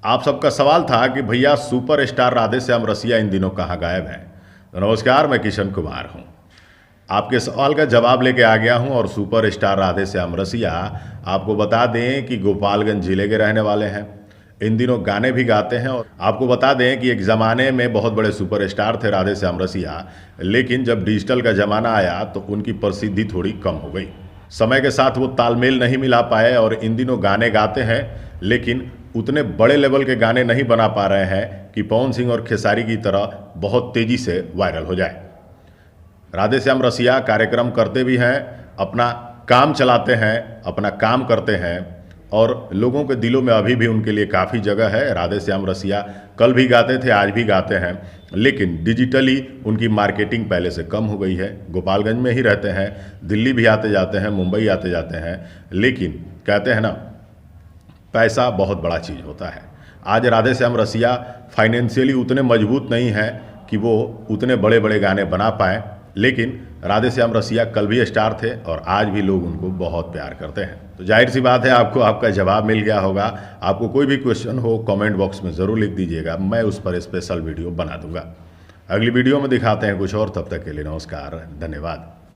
आप सबका सवाल था कि भैया सुपर स्टार राधेश्याम रसिया इन दिनों कहाँ गायब हैं। तो नमस्कार, मैं किशन कुमार हूँ। आपके सवाल का जवाब लेके आ गया हूँ। और सुपर स्टार राधेश्याम रसिया आपको बता दें कि गोपालगंज जिले के रहने वाले हैं। इन दिनों गाने भी गाते हैं। और आपको बता दें कि एक ज़माने में बहुत बड़े सुपर स्टार थे राधेश्याम रसिया, लेकिन जब डिजिटल का ज़माना आया तो उनकी प्रसिद्धि थोड़ी कम हो गई। समय के साथ वो तालमेल नहीं मिला पाए और इन दिनों गाने गाते हैं, लेकिन उतने बड़े लेवल के गाने नहीं बना पा रहे हैं कि पवन सिंह और खेसारी की तरह बहुत तेज़ी से वायरल हो जाए। राधेश्याम रसिया कार्यक्रम करते भी हैं, अपना काम चलाते हैं, अपना काम करते हैं और लोगों के दिलों में अभी भी उनके लिए काफ़ी जगह है। राधेश्याम रसिया कल भी गाते थे, आज भी गाते हैं, लेकिन डिजिटली उनकी मार्केटिंग पहले से कम हो गई है। गोपालगंज में ही रहते हैं, दिल्ली भी आते जाते हैं, मुंबई आते जाते हैं, लेकिन कहते हैं ना, पैसा बहुत बड़ा चीज़ होता है। आज राधेश्याम रसिया फाइनेंशियली उतने मजबूत नहीं हैं कि वो उतने बड़े बड़े गाने बना पाएँ, लेकिन राधेश्याम रसिया कल भी स्टार थे और आज भी लोग उनको बहुत प्यार करते हैं। तो जाहिर सी बात है, आपको आपका जवाब मिल गया होगा। आपको कोई भी क्वेश्चन हो कमेंट बॉक्स में ज़रूर लिख दीजिएगा, मैं उस पर स्पेशल वीडियो बना दूंगा। अगली वीडियो में दिखाते हैं कुछ और। तब तक के लिए नमस्कार, धन्यवाद।